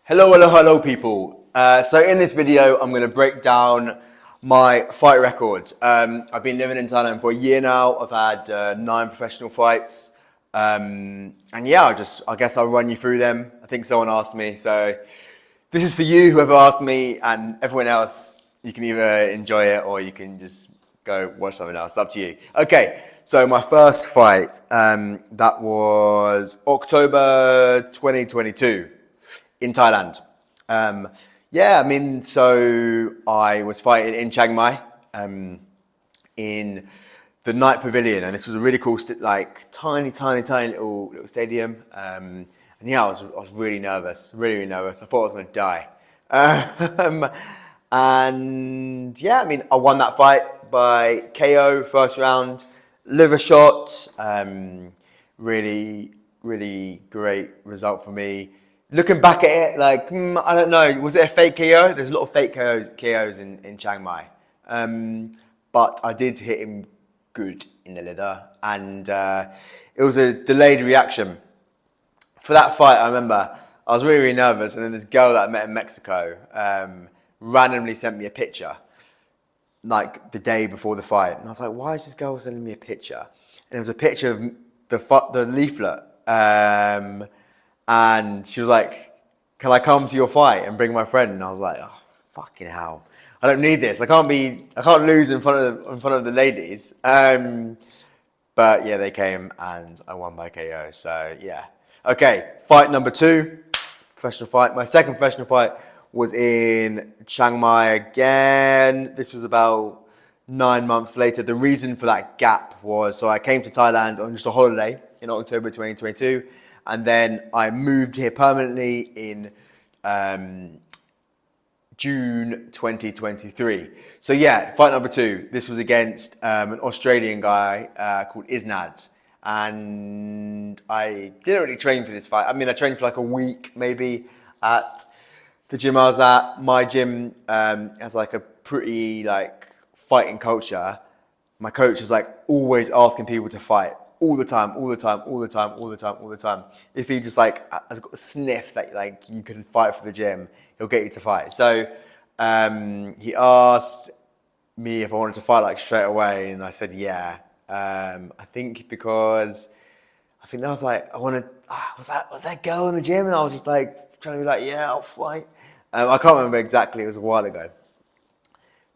Hello people. So in this video, I'm going to break down my fight record. I've been living in Thailand for a year now. I've had 9 professional fights. And yeah, I guess I'll run you through them. I think someone asked me. So this is for you, whoever asked me, and everyone else. You can either enjoy it or you can just go watch something else. It's up to you. Okay, so my first fight, that was October 2022. In Thailand. So I was fighting in Chiang Mai, in the Night Pavilion, and this was a really cool, tiny little stadium. And yeah, I was really nervous, really nervous. I thought I was going to die. And yeah, I won that fight by KO first round, liver shot. Really great result for me. Looking back at it, I don't know, was it a fake KO? There's a lot of fake KOs in Chiang Mai. But I did hit him good in the liver, and it was a delayed reaction. For that fight, I remember, I was really nervous, and then this girl that I met in Mexico randomly sent me a picture, like the day before the fight. And I was like, why is this girl sending me a picture? And it was a picture of the leaflet. And she was like, can I come to your fight and bring my friend? And I was like, oh, fucking hell. I don't need this. I can't lose in front of the ladies. But yeah, they came and I won by KO. So yeah. Okay, fight number 2, professional fight. My second professional fight was in Chiang Mai again. This was about 9 months later. The reason for that gap was, so I came to Thailand on just a holiday in October 2022. And then I moved here permanently in June 2023. So yeah, fight number 2. This was against an Australian guy called Isan. And I didn't really train for this fight. I trained for like a week maybe at the gym I was at. My gym has like a pretty fighting culture. My coach is always asking people to fight. All the time. If he just has got a sniff that you can fight for the gym, he'll get you to fight. So he asked me if I wanted to fight straight away, and I said yeah. I think because that was was that girl in the gym, and I was just trying to be yeah, I'll fight. I can't remember exactly. It was a while ago.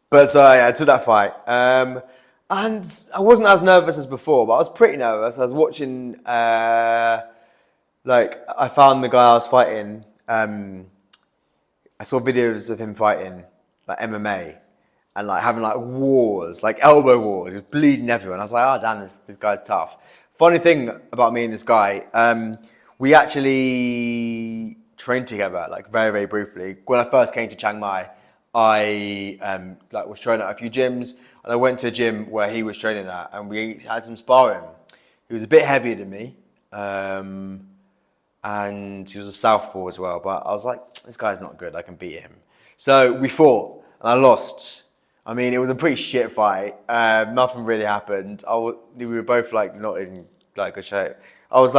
But so yeah, I took that fight. And I wasn't as nervous as before, but I was pretty nervous. I was watching, I found the guy I was fighting. I saw videos of him fighting, MMA, and having wars, elbow wars. He was bleeding everywhere. And I was like, oh damn, this guy's tough. Funny thing about me and this guy, we actually trained together, very briefly. When I first came to Chiang Mai, I was training at a few gyms. And I went to a gym where he was training at, and we had some sparring. He was a bit heavier than me, and he was a southpaw as well. But I was like, this guy's not good. I can beat him. So we fought, and I lost. It was a pretty shit fight. Nothing really happened. We were both not in good shape. I was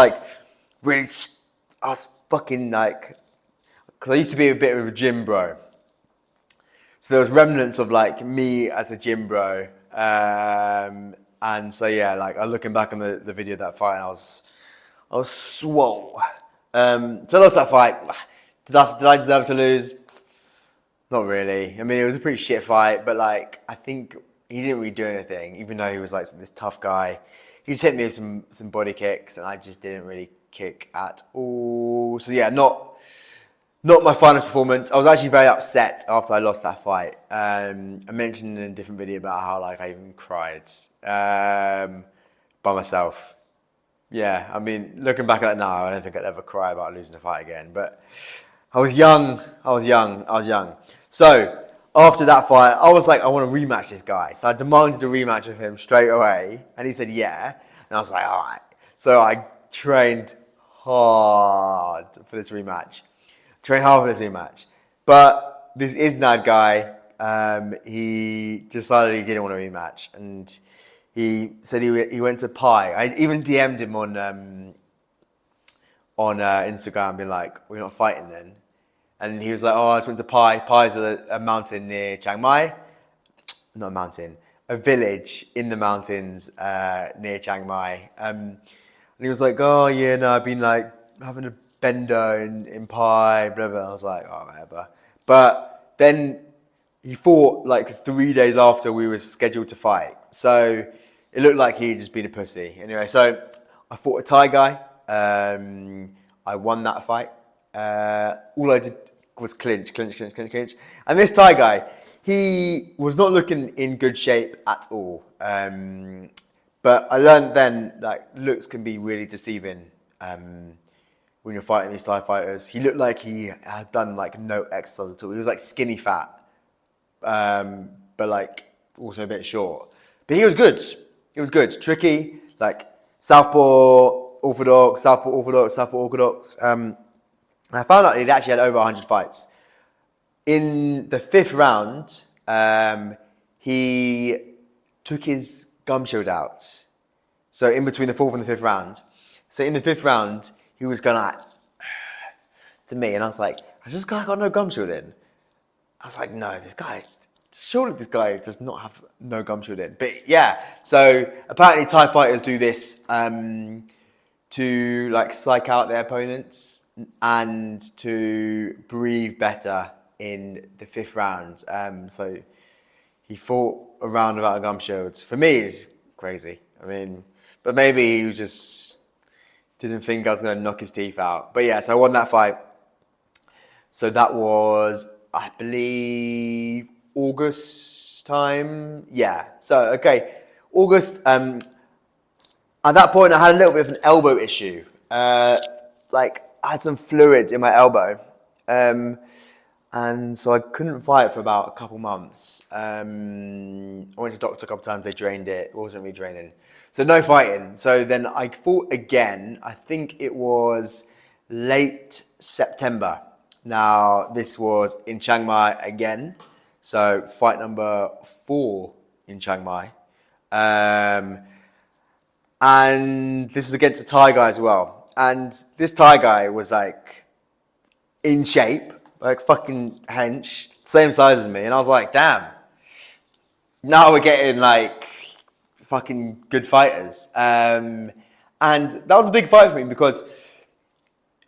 fucking because I used to be a bit of a gym bro. So there was remnants of me as a gym bro, and so yeah, looking back on the video of that fight, I was swole. So I lost that fight. Did I deserve to lose? Not really. It was a pretty shit fight, but I think he didn't really do anything, even though he was this tough guy. He just hit me with some body kicks, and I just didn't really kick at all. So yeah, not my finest performance. I was actually very upset after I lost that fight. I mentioned in a different video about how I even cried by myself. Yeah, looking back at it now, I don't think I'd ever cry about losing a fight again. But I was young. So after that fight, I was I want to rematch this guy. So I demanded a rematch of him straight away, and he said yeah. And I was like, all right. So I trained hard for this rematch. Train hard for this rematch. But this Isnad guy, he decided he didn't want a rematch. And he said he went to Pi. I even DM'd him on Instagram being we're not fighting then. And he was like, oh, I just went to Pai. Pai's a mountain near Chiang Mai. Not a mountain, a village in the mountains near Chiang Mai. And he was like, oh, yeah, no, I've been like having a bender in Pai, blah, blah. I was like, oh, whatever. But then he fought like 3 days after we were scheduled to fight. So it looked like he'd just been a pussy. Anyway, so I fought a Thai guy. I won that fight. All I did was clinch. And this Thai guy, he was not looking in good shape at all. But I learned then, like, looks can be really deceiving when you're fighting these Thai fighters. He looked like he had done like no exercise at all. He was like skinny fat, but like also a bit short. But he was good. He was good. Tricky, like southpaw orthodox. And I found out he'd actually had over 100 fights. In the 5th round, he took his gum shield out. So in between the 4th and the 5th round. So in the 5th round, he was going like to me, and I was like, has this guy got no gum shield in? I was like, no, surely this guy does not have no gum shield in. But yeah, so apparently Thai fighters do this to like psych out their opponents and to breathe better in the 5th round. So he fought a round without a gum shield. For me, it's crazy. I mean, but maybe he just didn't think I was going to knock his teeth out. But yeah, so I won that fight. So that was, I believe, August time. Yeah. So, okay. August. At that point, I had a little bit of an elbow issue. Like, I had some fluid in my elbow. And so I couldn't fight for about a couple months. I went to the doctor a couple times, they drained it. It wasn't really draining. So no fighting. So then I fought again. I think it was late September. Now, this was in Chiang Mai again. So fight number 4 in Chiang Mai. And this was against a Thai guy as well. And this Thai guy was like in shape, like fucking hench, same size as me. And I was like, damn, now we're getting like fucking good fighters. And that was a big fight for me because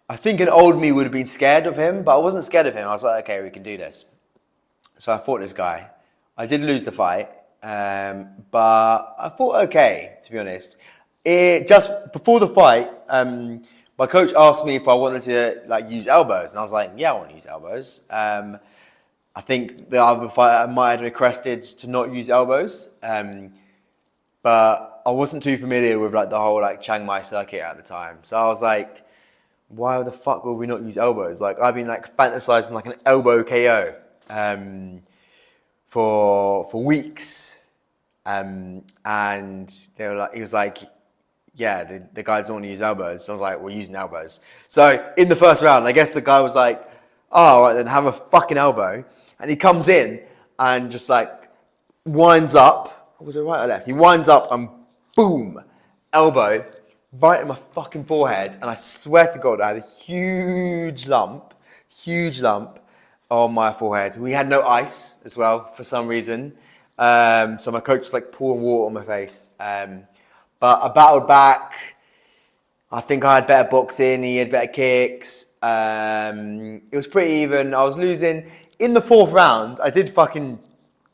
I think an old me would have been scared of him, but I wasn't scared of him. I was like, okay, we can do this. So I fought this guy. I did lose the fight, but I fought okay, to be honest. Just before the fight, my coach asked me if I wanted to like use elbows, and I was like, yeah, I want to use elbows. I think the other fighter might have requested to not use elbows, but I wasn't too familiar with like the whole like Chiang Mai circuit at the time. So I was like, why the fuck would we not use elbows? Like I've been like fantasizing like an elbow KO for weeks, and they were like, he was like, yeah, the guy doesn't want to use elbows. So I was like, we're using elbows. So in the first round, I guess the guy was like, oh, all right, then have a fucking elbow. And he comes in and just like winds up. Was it right or left? He winds up and boom, elbow right in my fucking forehead. And I swear to God, I had a huge lump on my forehead. We had no ice as well for some reason. So my coach was like pouring water on my face. But I battled back. I think I had better boxing. He had better kicks. It was pretty even. I was losing. In the 4th round, I did fucking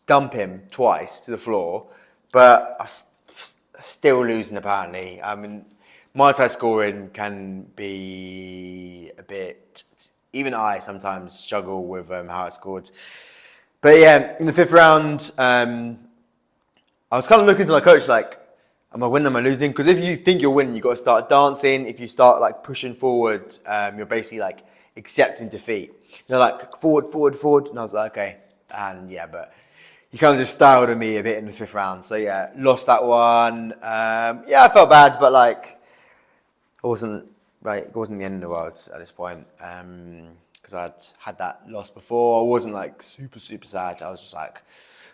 dump him twice to the floor. But I was still losing apparently. I mean, Muay Thai scoring can be a bit... Even I sometimes struggle with how it's scored. But yeah, in the 5th round, I was kind of looking to my coach like, am I winning, am I losing? Because if you think you're winning, you've got to start dancing. If you start like pushing forward, you're basically like accepting defeat. You're like forward. And I was like, okay. And yeah, but he kind of just styled at me a bit in the 5th round. So yeah, lost that one. Yeah, I felt bad, but like, it wasn't the end of the world at this point. Because I'd had that loss before. I wasn't like super sad. I was just like,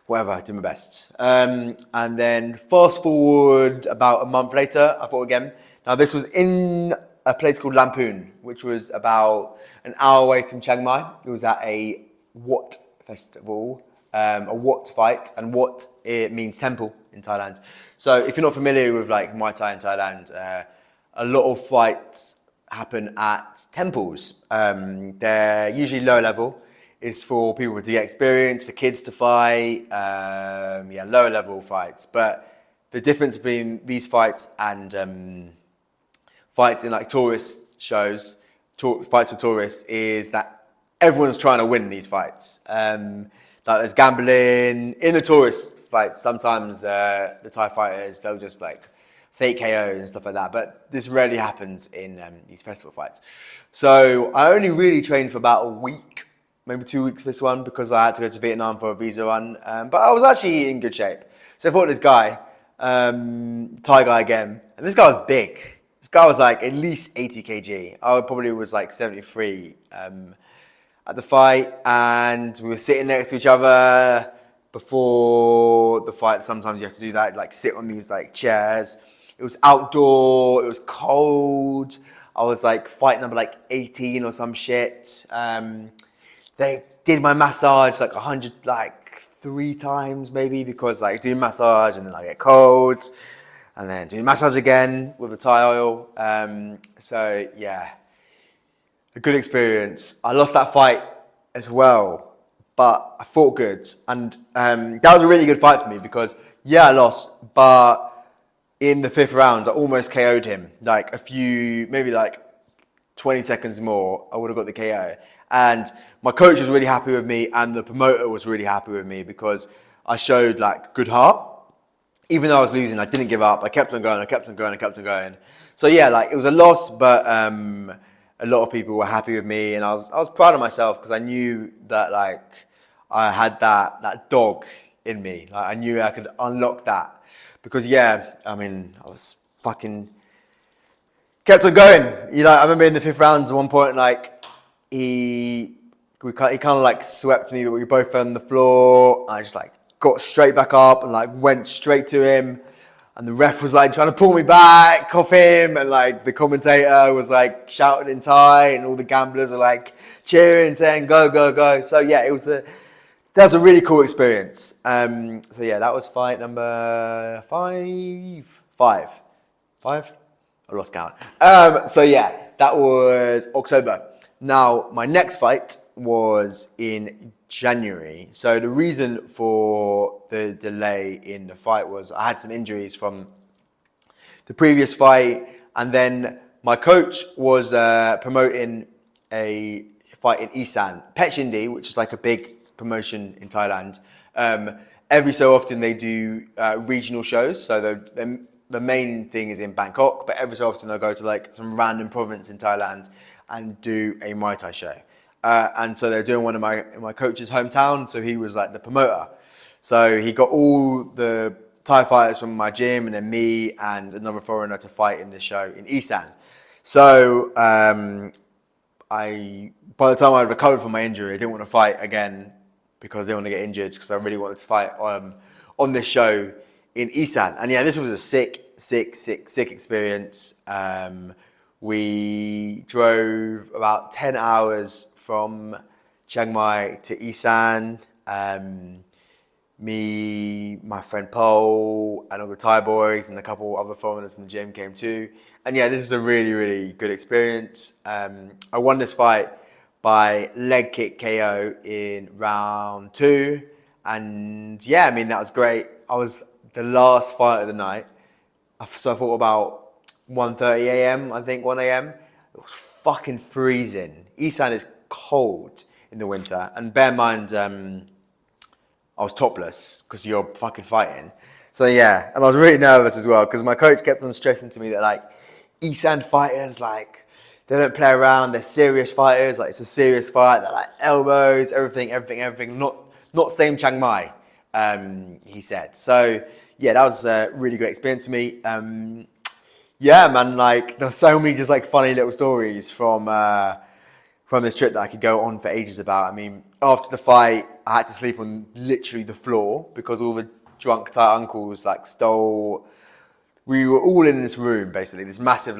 whatever, I did my best. And then fast forward about a month later, I fought again. Now this was in a place called Lampoon, which was about an hour away from Chiang Mai. It was at a Wat festival, a Wat fight, and Wat, it means temple in Thailand. So if you're not familiar with like Muay Thai in Thailand, a lot of fights happen at temples. They're usually low level. It's for people to get experience, for kids to fight, lower level fights. But the difference between these fights and fights in like tourist shows, fights for tourists, is that everyone's trying to win these fights. Like there's gambling in the tourist fights. Sometimes the Thai fighters, they'll just like fake KOs and stuff like that. But this rarely happens in these festival fights. So I only really trained for about a week, maybe 2 weeks for this one, because I had to go to Vietnam for a visa run. But I was actually in good shape. So I fought this guy, Thai guy again, and this guy was big. This guy was like at least 80 kg. I probably was like 73 at the fight, and we were sitting next to each other before the fight. Sometimes you have to do that, like sit on these like chairs. It was outdoor, it was cold. I was like fight number like 18 or some shit. They did my massage like 3 times maybe, because like doing massage and then I get cold, and then doing massage again with the Thai oil. So yeah, a good experience. I lost that fight as well, but I fought good, and that was a really good fight for me because I lost, but in the 5th round I almost KO'd him. Like maybe like 20 seconds more, I would have got the KO. And my coach was really happy with me, and the promoter was really happy with me because I showed like good heart. Even though I was losing, I didn't give up. I kept on going. So yeah, like it was a loss, but a lot of people were happy with me, and I was proud of myself because I knew that like I had that dog in me. Like I knew I could unlock that because I was fucking kept on going. I remember in the 5th round at one point, like he kind of like swept me, but we both fell on the floor. And I just like got straight back up and like went straight to him, and the ref was like trying to pull me back off him, and like the commentator was like shouting in Thai, and all the gamblers were like cheering, saying go, go, go. So yeah, that was a really cool experience. So yeah, that was fight number five. I lost count. So yeah, that was October. Now, my next fight was in January. So the reason for the delay in the fight was I had some injuries from the previous fight, and then my coach was promoting a fight in Isan, Pechindi, which is like a big promotion in Thailand. Every so often they do regional shows. So the main thing is in Bangkok, but every so often they'll go to like some random province in Thailand and do a Muay Thai show. And so they're doing one in my coach's hometown, so he was like the promoter. So he got all the Thai fighters from my gym, and then me and another foreigner to fight in this show in Isan. So by the time I recovered from my injury, I didn't want to fight again because I didn't want to get injured, because I really wanted to fight on this show in Isan. And yeah, this was a sick experience. We drove about 10 hours from Chiang Mai to Isan. Me, my friend Paul, and all the Thai boys, and a couple other foreigners from the gym came too. And yeah, this was a really, really good experience. I won this fight by leg kick KO in round 2. And yeah, that was great. I was the last fight of the night. So I fought about 1:30 a.m, I think 1 a.m. It was fucking freezing. Isan is cold in the winter. And bear in mind, I was topless because you're fucking fighting. So yeah, and I was really nervous as well because my coach kept on stressing to me that like Isan fighters, like they don't play around. They're serious fighters. Like it's a serious fight. They're like elbows, everything. Not same Chiang Mai, he said. So yeah, that was a really great experience for me. Yeah, man, like there's so many just like funny little stories from this trip that I could go on for ages about. After the fight, I had to sleep on literally the floor because all the drunk Thai uncles we were all in this room, basically, this massive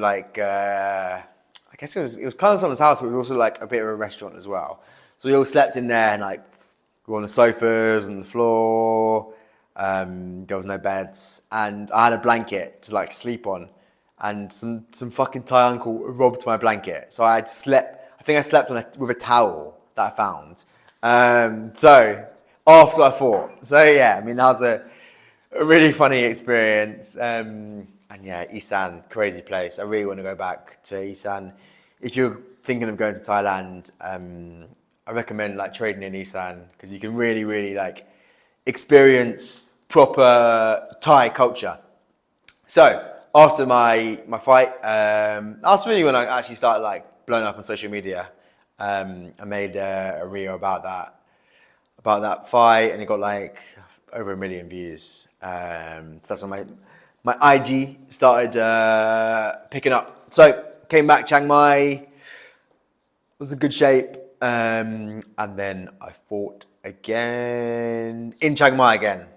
guess it was kind of someone's house, but it was also like a bit of a restaurant as well. So we all slept in there, and like we were on the sofas, on the floor. There was no beds, and I had a blanket to like sleep on, and some fucking Thai uncle robbed my blanket, so I had slept. I think I slept on with a towel that I found. So after I fought, so yeah, I mean that was a really funny experience. And yeah, Isan, crazy place. I really want to go back to Isan. If you're thinking of going to Thailand, I recommend like trading in Isan because you can really, really like experience proper Thai culture. So after my fight, that's really when I actually started like blowing up on social media. I made a reel about that fight, and it got like over 1 million views. So that's when my IG started picking up. So came back Chiang Mai, was in good shape, and then I fought again in Chiang Mai again.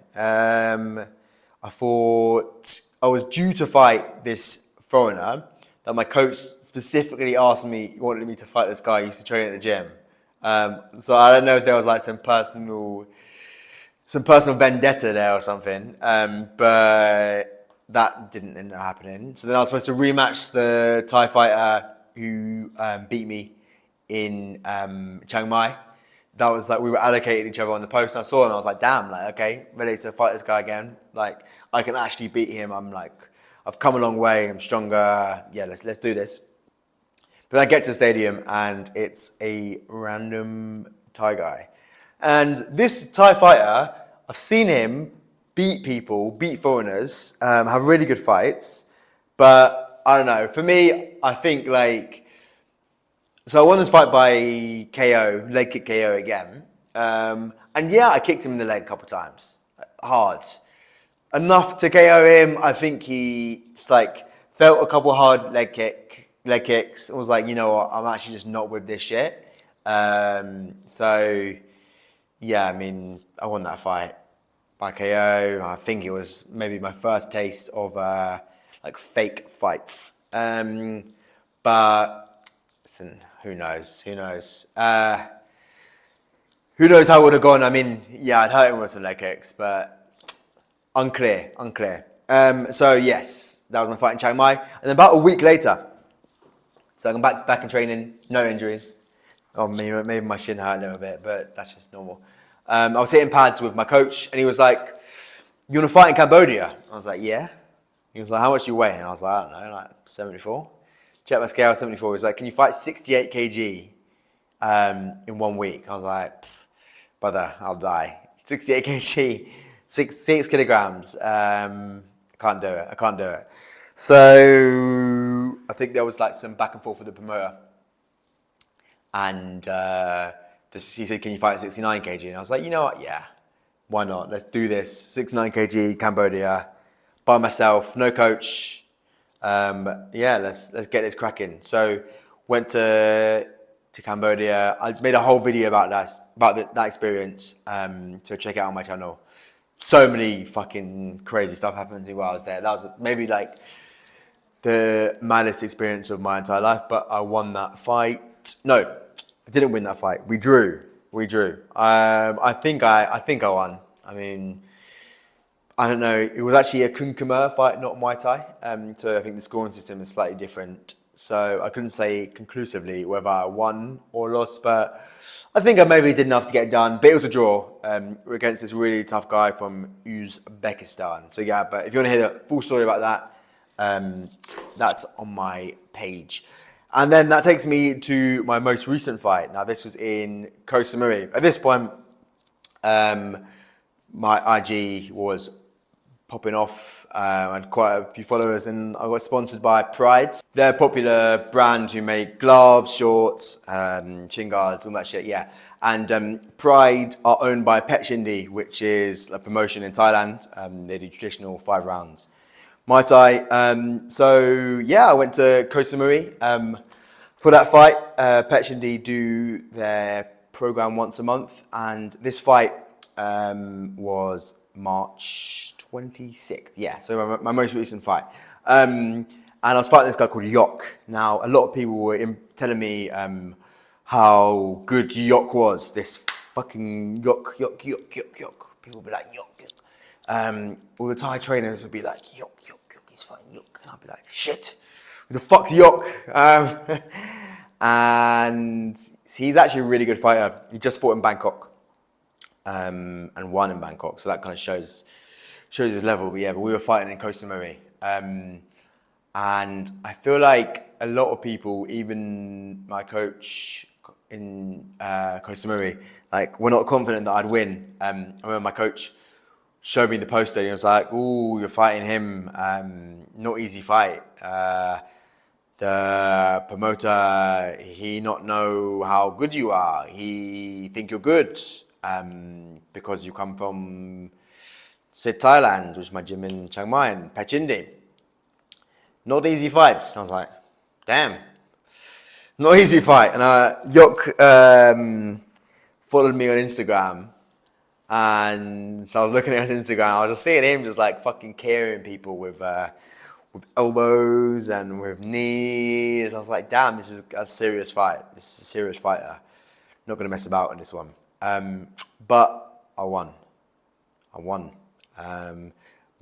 I was due to fight this foreigner that my coach specifically asked me, wanted me to fight this guy who used to train at the gym. So I don't know if there was like some personal vendetta there or something, but that didn't end up happening. So then I was supposed to rematch the Thai fighter who beat me in Chiang Mai. That was like we were allocated each other on the post, and I saw him. I was like, damn, like okay, ready to fight this guy again. Like I can actually beat him. I've come a long way. I'm stronger. Yeah, let's do this. But I get to the stadium and it's a random Thai guy, and this Thai fighter, I've seen him beat people, beat foreigners, have really good fights, but I don't know. For me, I think like. So I won this fight by KO, leg kick KO again. And yeah, I kicked him in the leg a couple times. Hard. Enough to KO him. I think he just like felt a couple hard leg kicks. And was like, you know what, I'm actually just not with this shit. So yeah, I mean, I won that fight by KO. I think it was maybe my first taste of like fake fights. But listen, who knows? Who knows how it would have gone? I mean, yeah, I'd hurt him with some leg kicks, but unclear. So yes, that was my fight in Chiang Mai, and then about a week later, so I'm back in training, no injuries. Oh, maybe my shin hurt a little bit, but that's just normal. I was hitting pads with my coach, and he was like, "You want to fight in Cambodia?" I was like, "Yeah." He was like, "How much do you weigh?" And I was like, "I don't know, like 74." Check my scale, 74. He's like, "Can you fight 68 kg in 1 week?" I was like, "Brother, I'll die." 68 kg, 6 kilograms. I can't do it. So I think there was like some back and forth with the promoter. And he said, "Can you fight 69 kg?" And I was like, "You know what? Yeah, why not? Let's do this. 69 kg, Cambodia, by myself, no coach. Yeah, let's get this cracking." So went to Cambodia. I made a whole video about that experience. So check it out on my channel. So many fucking crazy stuff happened to me while I was there. That was maybe like the maddest experience of my entire life. But I won that fight. No, I didn't win that fight. We drew. I think I won. I mean, I don't know. It was actually a Kunkuma fight, not Muay Thai. So I think the scoring system is slightly different. So I couldn't say conclusively whether I won or lost, but I think I maybe did enough to get it done. But it was a draw. We're against this really tough guy from Uzbekistan. So yeah, but if you want to hear the full story about that, that's on my page. And then that takes me to my most recent fight. Now this was in Koh Samui. At this point, my IG was popping off. I had quite a few followers, and I got sponsored by Pride. They're a popular brand who make gloves, shorts, shin guards, all that shit, yeah. And Pride are owned by Pet Shindi, which is a promotion in Thailand. They do traditional 5 rounds Muay Thai. So yeah, I went to Koh Samui for that fight. Pet Shindi do their program once a month, and this fight was March 26th. Yeah, so my most recent fight. And And I was fighting this guy called Yok. Now, a lot of people were telling me how good Yok was. This fucking Yok. People would be like, Yok. All the Thai trainers would be like, Yok, he's fighting Yok. And I'd be like, shit, who the fuck's Yok? And he's actually a really good fighter. He just fought in Bangkok and won in Bangkok. So that kind of shows his level. But we were fighting in Koh Samui. And I feel like a lot of people, even my coach in Koh Samui, like, were not confident that I'd win. I remember my coach showed me the poster and he was like, ooh, you're fighting him. Not easy fight. The promoter, he not know how good you are. He think you're good because you come from, say, Thailand, which is my gym in Chiang Mai, and Pachindi. Not easy fight. And I was like, damn, not easy fight. And Yok followed me on Instagram. And so I was looking at his Instagram. I was just seeing him just like fucking carrying people with elbows and with knees. I was like, damn, this is a serious fight. This is a serious fighter. Not going to mess about in this one. But I won.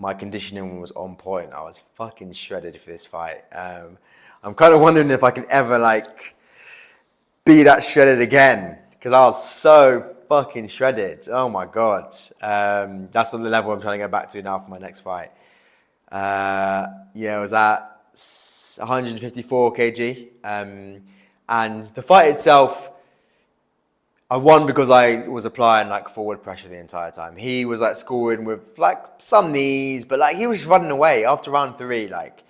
My conditioning was on point. I was fucking shredded for this fight. I'm kind of wondering if I can ever like be that shredded again, because I was so fucking shredded. Oh my God. That's on the level I'm trying to go back to now for my next fight. It was at 154 kg. And the fight itself, I won because I was applying like forward pressure the entire time. He was like scoring with like some knees, but like he was running away after round 3. Like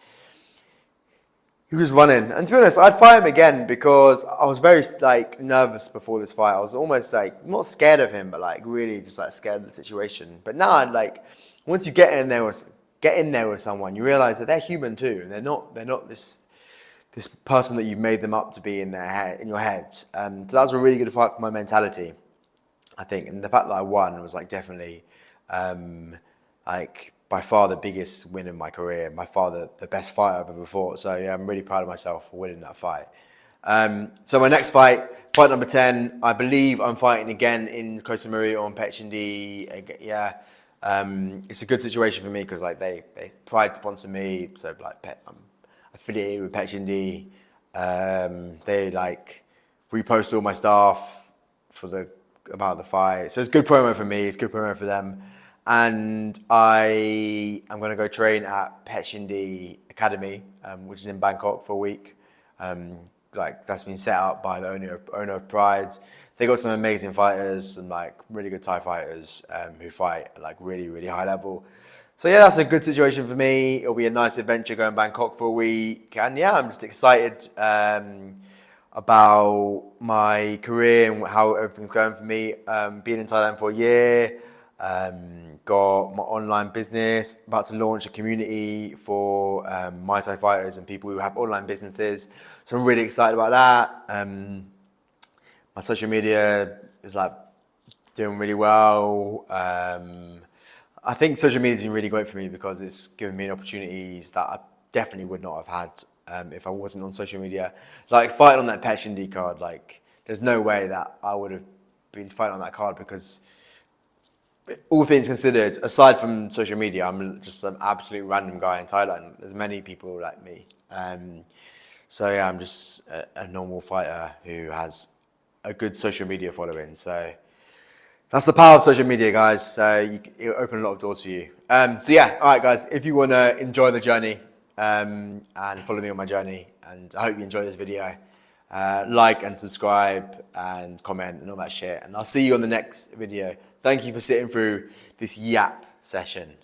he was running. And to be honest, I'd fight him again because I was very like nervous before this fight. I was almost like not scared of him, but like really just like scared of the situation. But now I'd like, once you get in there with someone, you realize that they're human too, and they're not this person that you've made them up to be in your head. So that was a really good fight for my mentality, I think. And the fact that I won was like definitely like by far the biggest win in my career. By far the best fight I've ever fought. So yeah, I'm really proud of myself for winning that fight. So my next fight number 10, I believe I'm fighting again in Koh Samui on Pechindi. It's a good situation for me because like they Pride sponsor me, so like I'm affiliated with Pechindi. They like repost all my stuff about the fight, so it's good promo for me. It's good promo for them, and I am gonna go train at Pechindi Academy, which is in Bangkok for a week. Like that's been set up by the owner of Pride. They got some amazing fighters and like really good Thai fighters who fight at like really, really high level. So yeah, that's a good situation for me. It'll be a nice adventure going Bangkok for a week. And yeah, I'm just excited about my career and how everything's going for me. Being in Thailand for a year, got my online business, about to launch a community for Muay Thai fighters and people who have online businesses. So I'm really excited about that. My social media is like doing really well. I think social media has been really great for me because it's given me opportunities that I definitely would not have had if I wasn't on social media. Like fighting on that Pechindi card, like there's no way that I would have been fighting on that card because all things considered, aside from social media, I'm just an absolute random guy in Thailand. There's many people like me. So yeah, I'm just a normal fighter who has a good social media following. So that's the power of social media, guys. So it'll open a lot of doors for you. So yeah, all right, guys. If you want to enjoy the journey and follow me on my journey, and I hope you enjoy this video, like and subscribe and comment and all that shit. And I'll see you on the next video. Thank you for sitting through this yap session.